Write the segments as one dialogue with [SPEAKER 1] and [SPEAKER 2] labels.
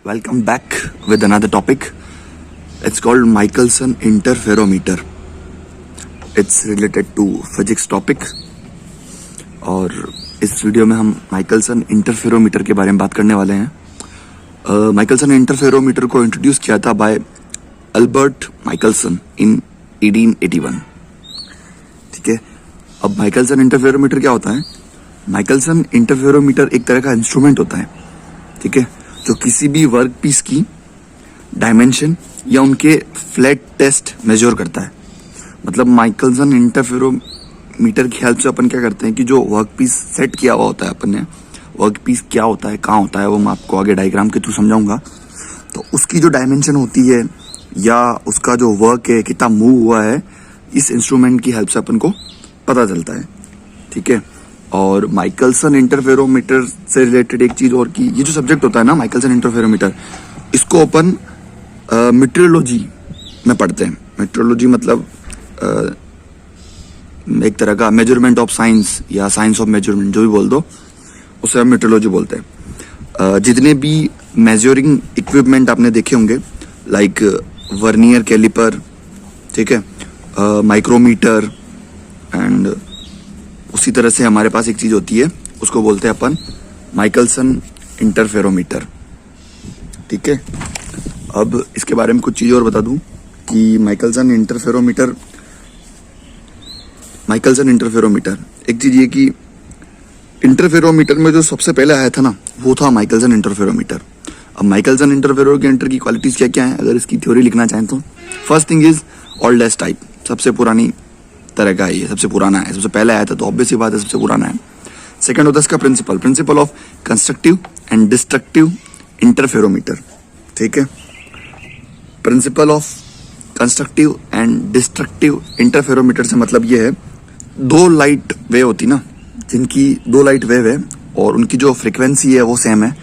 [SPEAKER 1] Welcome back with another topic. It's called Michelson interferometer. It's related to physics topic. और इस video में हम Michelson interferometer के बारे में बात करने वाले हैं। माइकलसन इंटरफेरोमीटर को इंट्रोड्यूस किया था बाय अल्बर्ट माइकलसन इन 1881। ठीक है, अब माइकलसन इंटरफेरोमीटर क्या होता है? माइकलसन इंटरफेरोमीटर एक तरह का इंस्ट्रूमेंट होता है, ठीक है, जो किसी भी वर्क पीस की डायमेंशन या उनके फ्लैट टेस्ट मेजर करता है। मतलब माइकलसन इंटरफेरोमीटर की हेल्प से अपन क्या करते हैं कि जो वर्क पीस सेट किया हुआ होता है अपन ने, वर्क पीस क्या होता है, कहाँ होता है, वो मैं आपको आगे डायग्राम के थ्रू समझाऊंगा। तो उसकी जो डायमेंशन होती है या उसका जो वर्क है, कितना मूव हुआ है, इस इंस्ट्रूमेंट की हेल्प से अपन को पता चलता है। ठीक है, और माइकलसन इंटरफेरोमीटर से रिलेटेड एक चीज और की, ये जो सब्जेक्ट होता है ना माइकलसन इंटरफेरोमीटर, इसको अपन मीटरोलॉजी में पढ़ते हैं। मीटरोलॉजी मतलब एक तरह का मेजरमेंट ऑफ साइंस या साइंस ऑफ मेजरमेंट, जो भी बोल दो, उसे हम मीटरोलॉजी बोलते हैं। जितने भी मेजरिंग इक्विपमेंट आपने देखे होंगे, लाइक वर्नियर कैलिपर, ठीक है, माइक्रोमीटर, एंड उसी तरह से हमारे पास एक चीज होती है, उसको बोलते हैं अपन माइकलसन इंटरफेरोमीटर। ठीक है, अब इसके बारे में कुछ चीज और बता दूं कि माइकलसन इंटरफेरोमीटर एक चीज ये कि इंटरफेरोमीटर में जो सबसे पहले आया था ना, वो था माइकलसन इंटरफेरोमीटर। अब माइकलसन इंटरफेरोमीटर की क्वालिटीज क्या क्या है, अगर इसकी थ्योरी लिखना चाहें तो first thing is oldest type, सबसे पुरानी तरह का है, ये सबसे पुराना है, सबसे पहले आया था तो ऑब्वियस ही बात है सबसे पुराना है। सेकंड होता है इसका principle of constructive and destructive interferometer. ठीक है, principle of constructive and destructive interferometer से मतलब ये है, दो लाइट वेव होती ना, जिनकी दो लाइट वेव है और उनकी जो फ्रीक्वेंसी है वो सेम है,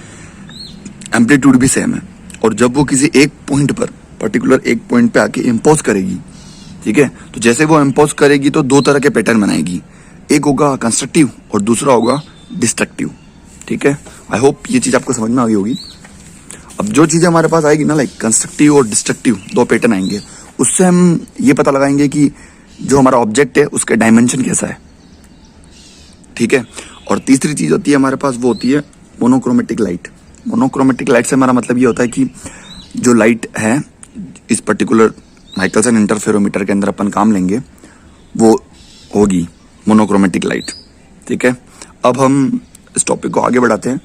[SPEAKER 1] एम्पलीट्यूड भी सेम है, और जब वो किसी एक पॉइंट पर, पर्टिकुलर एक पॉइंट पे आके इम्पोज करेगी, ठीक है, तो जैसे वो इम्पोज करेगी तो दो तरह के पैटर्न बनाएगी, एक होगा कंस्ट्रक्टिव और दूसरा होगा डिस्ट्रक्टिव। ठीक है, आई होप ये चीज आपको समझ में आ गई होगी। अब जो चीजें हमारे पास आएगी ना, लाइक कंस्ट्रक्टिव और डिस्ट्रक्टिव दो पैटर्न आएंगे, उससे हम ये पता लगाएंगे कि जो हमारा ऑब्जेक्ट है उसके डायमेंशन कैसा है। ठीक है, और तीसरी चीज होती है हमारे पास, वो होती है मोनोक्रोमेटिक लाइट। मोनोक्रोमेटिक लाइट से हमारा मतलब ये होता है कि जो लाइट है इस पर्टिकुलर माइकलसन इंटरफेरोमीटर के अंदर अपन काम लेंगे वो होगी मोनोक्रोमेटिक लाइट। ठीक है, अब हम इस टॉपिक को आगे बढ़ाते हैं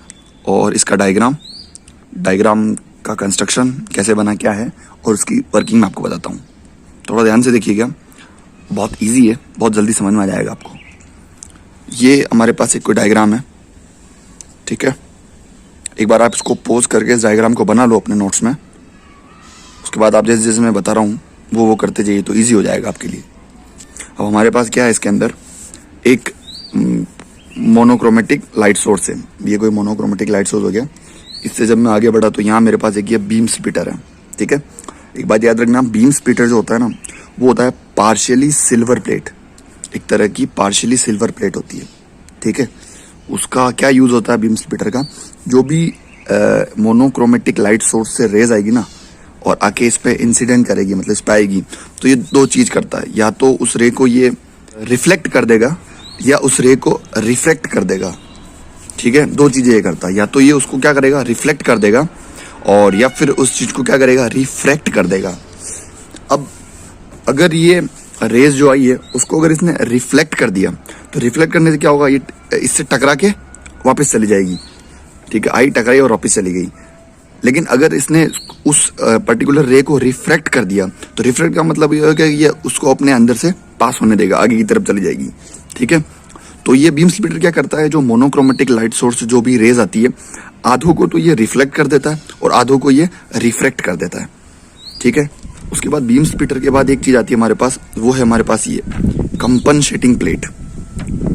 [SPEAKER 1] और इसका डायग्राम का कंस्ट्रक्शन कैसे बना, क्या है, और उसकी वर्किंग मैं आपको बताता हूँ। थोड़ा ध्यान से देखिएगा, बहुत इजी है, बहुत जल्दी समझ में आ जाएगा आपको। ये हमारे पास एक कोई डायग्राम है, ठीक है, एक बार आप इसको पोज करके इस डायग्राम को बना लो अपने नोट्स में, उसके बाद आप जैसे जैसे मैं बता रहा हूँ वो करते जाइए तो इजी हो जाएगा आपके लिए। अब हमारे पास क्या है, इसके अंदर एक मोनोक्रोमेटिक लाइट सोर्स है, ये कोई मोनोक्रोमेटिक लाइट सोर्स हो गया। इससे जब मैं आगे बढ़ा तो यहाँ मेरे पास एक ये बीम स्प्लिटर है। ठीक है, एक बात याद रखना, बीम स्प्लिटर जो होता है ना, वो होता है पार्शियली सिल्वर प्लेट, एक तरह की पार्शियली सिल्वर प्लेट होती है। ठीक है, उसका क्या यूज होता है बीम स्प्लिटर का, जो भी मोनोक्रोमेटिक लाइट सोर्स से रेज आएगी ना और आके इस पे इंसिडेंट करेगी, मतलब इस पे आएगी, तो ये दो चीज करता है, या तो उस रे को ये रिफ्लेक्ट कर देगा या उस रे को रिफ्रैक्ट कर देगा। ठीक है, दो चीजें ये करता है, या तो ये उसको क्या करेगा, रिफ्लेक्ट कर देगा, और या फिर उस चीज को क्या करेगा, रिफ्रैक्ट कर देगा। अब अगर ये रेज जो आई है उसको अगर इसने रिफ्लेक्ट कर दिया तो रिफ्लेक्ट करने से क्या होगा, ये इससे टकरा के वापस चली जाएगी। ठीक है, आई टकराई और वापस चली गई। लेकिन अगर इसने उस पर्टिकुलर रे को रिफ्रैक्ट कर दिया तो रिफ्रैक्ट का मतलब ये है कि ये उसको अपने अंदर से पास होने देगा, आगे की तरफ चली जाएगी। ठीक है, तो ये बीम स्प्लिटर क्या करता है, जो मोनोक्रोमेटिक लाइट सोर्स जो भी रेज आती है, आधों को तो ये रिफ्लेक्ट कर देता है और आधों को ये रिफ्रैक्ट कर देता है। ठीक है, उसके बाद बीम स्प्लिटर के बाद एक चीज आती है हमारे पास, वो है हमारे पास ये कंपनसेटिंग प्लेट।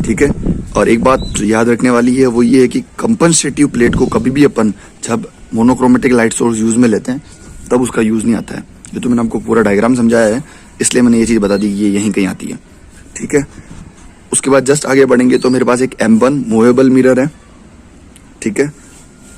[SPEAKER 1] ठीक है, और एक बात याद रखने वाली है वो ये है कि कंपनसेटिव प्लेट को कभी भी अपन जब मोनोक्रोमेटिक लाइट सोर्स यूज में लेते हैं तब उसका यूज नहीं आता है। ये तो मैंने आपको पूरा डायग्राम समझाया है, इसलिए मैंने ये चीज बता दी, ये यहीं कहीं आती है। ठीक है, उसके बाद जस्ट आगे बढ़ेंगे तो मेरे पास एक M1 मूवेबल मिरर है, ठीक है,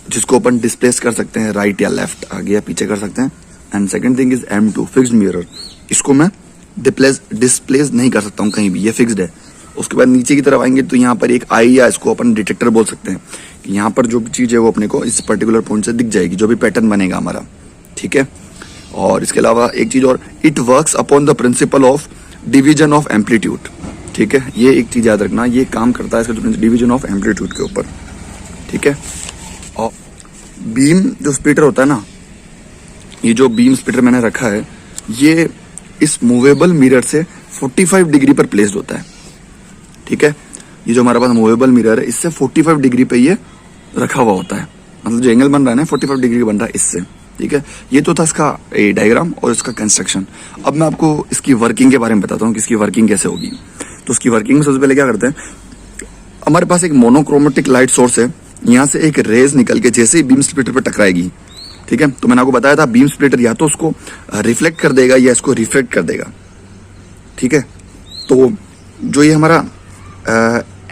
[SPEAKER 1] जिसको अपन डिस्प्लेस कर सकते हैं, राइट या लेफ्ट, आगे या पीछे कर सकते हैं। And second thing is M2 fixed mirror, इसको मैं डिस्प्लेस नहीं कर सकता हूँ कहीं भी, ये फिक्स्ड है। उसके बाद नीचे की तरफ आएंगे तो यहाँ पर एक आई, या इसको अपन डिटेक्टर बोल सकते हैं, कि यहाँ पर जो भी चीज़ है वो अपने को इस पर्टिकुलर पॉइंट से दिख जाएगी, जो भी पैटर्न बनेगा हमारा, ठीक है। और इसके अलावा एक चीज़ और, it works upon the principle of division of amplitude, ठीक है, ये एक चीज़ याद रखना, ये काम करता है इसका डिवीजन ऑफ एम्पलीट्यूड के ऊपर, ठीक है। और बीम जो स्प्लिटर होता है ना, ये जो बीम स्प्लिटर मैंने रखा है, ये इस मूवेबल मिरर से 45 डिग्री पर प्लेस्ड होता है, ठीक है। ये जो हमारे पास मूवेबल मिरर है, इससे 45 डिग्री पे ये रखा हुआ होता है, मतलब जो एंगल बन रहा है ना 45 डिग्री बन रहा है इससे, ठीक है। ये तो था इसका डायग्राम और इसका कंस्ट्रक्शन। अब मैं आपको इसकी वर्किंग के बारे में बताता हूँ कि इसकी वर्किंग कैसे होगी। तो इसकी वर्किंग में सबसे पहले क्या करते हैं, हमारे पास एक मोनोक्रोमेटिक लाइट सोर्स है, यहाँ से एक रेज निकल के जैसे ही बीम स्प्लिटर पर टकराएगी, ठीक है, तो मैंने आपको बताया था बीम स्प्लिटर या तो उसको रिफ्लेक्ट कर देगा या इसको रिफ्लेक्ट कर देगा, ठीक है। तो जो ये हमारा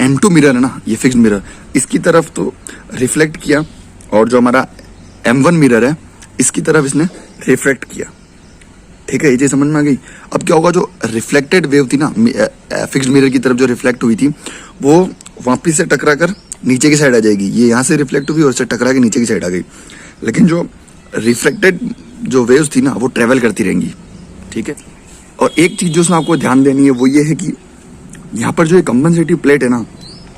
[SPEAKER 1] M2 मिरर है ना, ये फिक्स्ड मिरर, इसकी तरफ तो रिफ्लेक्ट किया, और जो हमारा M1 मिरर है इसकी तरफ इसने रिफ्लेक्ट किया, ठीक है, ये चीज समझ में आ गई। अब क्या होगा, जो रिफ्लेक्टेड वेव थी ना फिक्स्ड मिरर की तरफ जो रिफ्लेक्ट हुई थी, वो वापिस से टकरा कर नीचे की साइड आ जाएगी। ये यहाँ से रिफ्लेक्ट हुई और इससे टकरा के नीचे की साइड आ गई, लेकिन जो रिफ्लेक्टेड जो वेव्स थी ना वो ट्रेवल करती रहेंगी, ठीक है। और एक चीज जो उसमें आपको ध्यान देनी है वो ये है कि यहाँ पर जो ये कंपनसेटिव प्लेट है ना,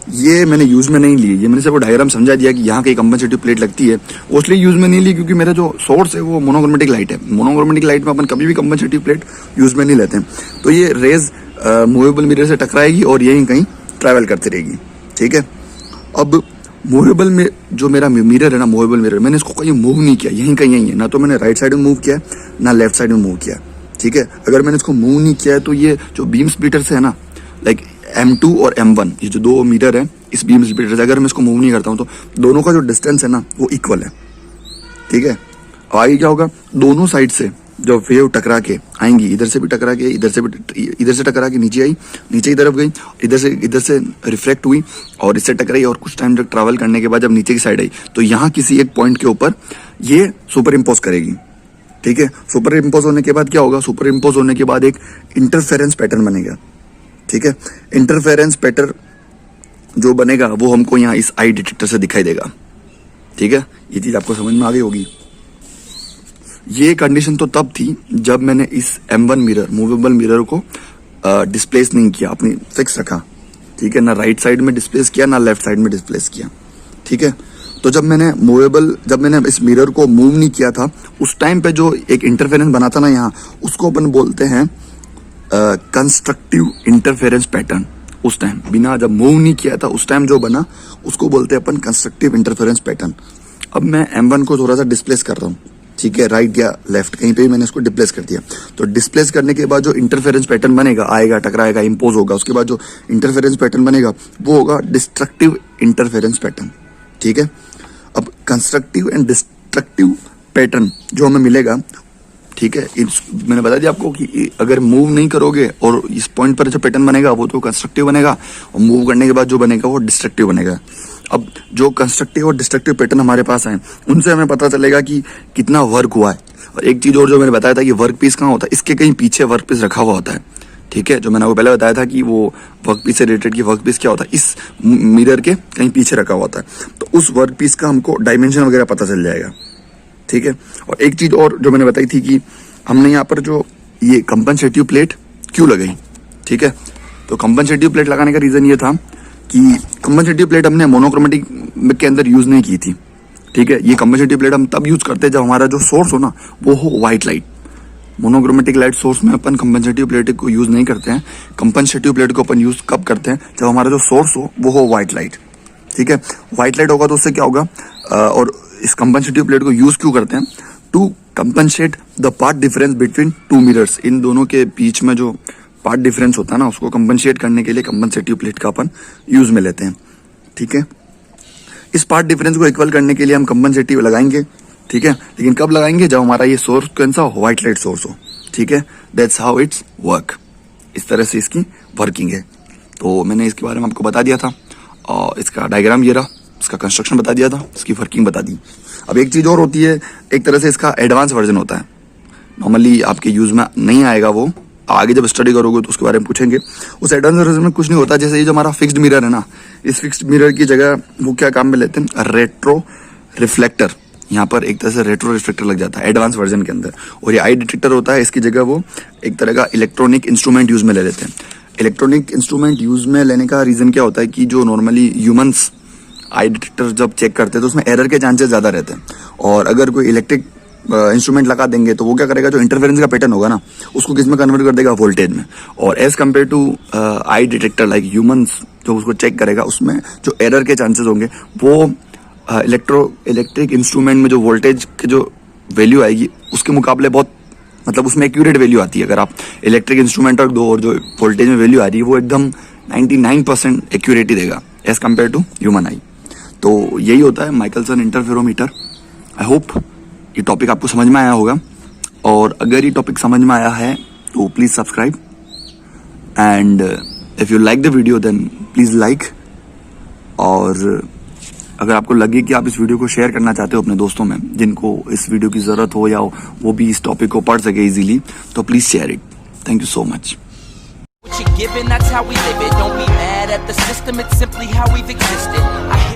[SPEAKER 1] ये मैंने यूज में नहीं ली, ये मैंने सबको डायग्राम समझा दिया कि यहाँ कहीं कंपनसेटिव प्लेट लगती है, वो इसलिए यूज में नहीं ली क्योंकि मेरा जो सोर्स है वो मोनोक्रोमेटिक लाइट है। मोनोक्रोमेटिक लाइट में अपन कभी भी कंपनसेटिव प्लेट यूज में नहीं लेते हैं, तो ये रेज मूवेबल मिरर से टकराएगी और यहीं कहीं ट्रैवल करती रहेगी, ठीक है। अब मूवेबल में जो मेरा मिरर है ना, मूवेबल मिरर, मैंने इसको कहीं मूव नहीं किया, यहीं कहीं यहीं है ना, तो मैंने राइट साइड में मूव किया ना लेफ्ट साइड में मूव किया, ठीक है। अगर मैंने इसको मूव नहीं किया है तो ये जो बीम स्प्लिटर से है ना, लाइक M2 और M1, ये जो दो मिरर है इस बीम स्प्लिटर से, अगर मैं इसको मूव नहीं करता हूँ तो दोनों का जो डिस्टेंस है ना वो इक्वल है, ठीक है। आगे क्या होगा, दोनों साइड से जो वेव टकरा के आएंगी, इधर से भी टकरा के, इधर से टकरा के नीचे आई, नीचे की तरफ गई, इधर से रिफ्लेक्ट हुई और इससे टकराई, और कुछ टाइम तक ट्रैवल करने के बाद जब नीचे की साइड आई तो यहाँ किसी एक पॉइंट के ऊपर ये सुपर इम्पोज करेगी, ठीक है। सुपर इम्पोज होने के बाद क्या होगा, सुपर इम्पोज होने के बाद एक इंटरफेरेंस पैटर्न बनेगा, ठीक है। इंटरफेरेंस पैटर्न जो बनेगा वो हमको यहाँ इस आई डिटेक्टर से दिखाई देगा, ठीक है। ये चीज आपको समझ में आ गई होगी। ये कंडीशन तो तब थी जब मैंने इस M1 मिरर मूवेबल मिरर को डिस्प्लेस नहीं किया, अपनी फिक्स रखा, ठीक है, ना राइट साइड में डिस्प्लेस किया ना लेफ्ट साइड में डिस्प्लेस किया, ठीक है। तो जब मैंने इस मिरर को मूव नहीं किया था, उस टाइम पे जो एक इंटरफेरेंस बना था ना यहाँ, उसको अपन बोलते हैं कंस्ट्रक्टिव इंटरफेरेंस पैटर्न। उस टाइम बिना जब मूव नहीं किया था उस टाइम जो बना उसको बोलते हैं अपन कंस्ट्रक्टिव इंटरफेरेंस पैटर्न। अब मैं M1 को थोड़ा सा डिस्प्लेस कर रहा हूँ, ठीक है, राइट या लेफ्ट कहीं पे भी मैंने इसको डिस्प्लेस कर दिया। तो डिस्प्लेस करने के बाद जो इंटरफेरेंस पैटर्न बनेगा, आएगा, टकराएगा, इंपोज होगा, उसके बाद जो इंटरफेरेंस पैटर्न बनेगा वो होगा डिस्ट्रक्टिव इंटरफेरेंस पैटर्न, ठीक है। अब कंस्ट्रक्टिव एंड डिस्ट्रक्टिव पैटर्न जो हमें मिलेगा, ठीक है, मैंने बता दिया आपको कि अगर मूव नहीं करोगे और इस पॉइंट पर जो पैटर्न बनेगा वो तो कंस्ट्रक्टिव बनेगा, और मूव करने के बाद जो बनेगा वो डिस्ट्रक्टिव बनेगा। अब जो कंस्ट्रक्टिव और डिस्ट्रक्टिव पैटर्न हमारे पास हैं उनसे हमें पता चलेगा कि कितना वर्क हुआ है। और एक चीज और जो मैंने बताया था कि वर्क पीस कहाँ होता है, इसके कहीं पीछे वर्क पीस रखा हुआ होता है, ठीक है। जो मैंने आपको पहले बताया था कि वो वर्क पीस से रिलेटेड की वर्क पीस क्या होता है, इस मिरर के कहीं पीछे रखा हुआ होता है, तो उस वर्क पीस का हमको डायमेंशन वगैरह पता चल जाएगा, ठीक है। और एक चीज और जो मैंने बताई थी कि हमने यहाँ पर जो ये कंपनसेटिव प्लेट क्यों लगाई, ठीक है। तो कंपनसेटिव प्लेट लगाने का रीजन ये था कि कंपनसेटिव प्लेट हमने मोनोक्रोमेटिक के अंदर यूज नहीं की थी, ठीक है। ये कंपनसेटिव प्लेट हम तब यूज करते हैं जब हमारा जो सोर्स हो ना वो हो white light. Monochromatic light source में अपन कंपनसेटिव प्लेट को यूज नहीं करते हैं। कंपनसेटिव प्लेट को अपन यूज कब करते हैं, जब हमारा जो सोर्स हो वो हो व्हाइट लाइट, ठीक है। व्हाइट लाइट होगा तो उससे क्या होगा, और इस कंपनसेटिव प्लेट को यूज क्यों करते हैं, to compensate the part difference between two mirrors. इन दोनों के बीच में जो पार्ट डिफरेंस होता है ना उसको कंपनसेट करने के लिए कंपनसेटिव प्लेट का अपन यूज में लेते हैं, ठीक है। इस पार्ट डिफरेंस को इक्वल करने के लिए हम कंपनसेटिव लगाएंगे, ठीक है, लेकिन कब लगाएंगे, जब हमारा ये सोर्स कौन सा हो, व्हाइट लाइट सोर्स हो, ठीक है। दैट्स हाउ इट्स वर्क, इस तरह से इसकी वर्किंग है, तो मैंने इसके बारे में आपको बता दिया था, और इसका डायग्राम ये रहा, इसका कंस्ट्रक्शन बता दिया था, इसकी वर्किंग बता दी। अब एक चीज़ और होती है, एक तरह से इसका एडवांस वर्जन होता है, नॉर्मली आपके यूज़ में नहीं आएगा, वो आगे जब स्टडी करोगे तो उसके बारे में पूछेंगे। उस एडवांस वर्जन में कुछ नहीं होता, जैसे ये जो हमारा फिक्स्ड मिरर है ना, इस फिक्स्ड मिरर की जगह वो क्या काम में लेते हैं, रेट्रो रिफ्लेक्टर। यहाँ पर एक तरह से रेट्रो रिफ्लेक्टर लग जाता है एडवांस वर्जन के अंदर, और ये आई डिटेक्टर होता है, इसकी जगह वो एक तरह का इलेक्ट्रॉनिक इंस्ट्रूमेंट यूज में ले लेते हैं। इलेक्ट्रॉनिक इंस्ट्रूमेंट यूज में लेने का रीजन क्या होता है कि जो नॉर्मली ह्यूमंस आई डिटेक्टर जब चेक करते हैं तो उसमें एरर के चांसेस ज़्यादा रहते हैं, और अगर कोई इलेक्ट्रिक इंस्ट्रूमेंट लगा देंगे तो वो क्या करेगा, जो इंटरफेरेंस का पैटर्न होगा ना, उसको किस में कन्वर्ट कर देगा, वोल्टेज में। और as compare to eye detector like humans जो उसको चेक करेगा, उसमें जो एरर के चांसेस होंगे वो इलेक्ट्रिक इंस्ट्रूमेंट में जो वोल्टेज की जो वैल्यू आएगी उसके मुकाबले बहुत, मतलब उसमें एक्यूरेट वैल्यू आती है। अगर आप इलेक्ट्रिक इंस्ट्रूमेंट रख दो और जो वोल्टेज में वैल्यू आ रही है वो एकदम 99% एक्यूरेटी देगा as compare to human eye. तो यही होता है माइकलसन इंटरफेरोमीटर। आई होप ये टॉपिक आपको समझ में आया होगा, और अगर ये टॉपिक समझ में आया है तो please subscribe, and if you like the video then please like. और अगर आपको लगे कि आप इस वीडियो को शेयर करना चाहते हो अपने दोस्तों में जिनको इस वीडियो की ज़रूरत हो, या वो भी इस टॉपिक को पढ़ सके इजीली, तो please share it. Thank you so much.
[SPEAKER 2] What you're given, that's how we live it. Don't be mad at the system, it's simply how we've existed.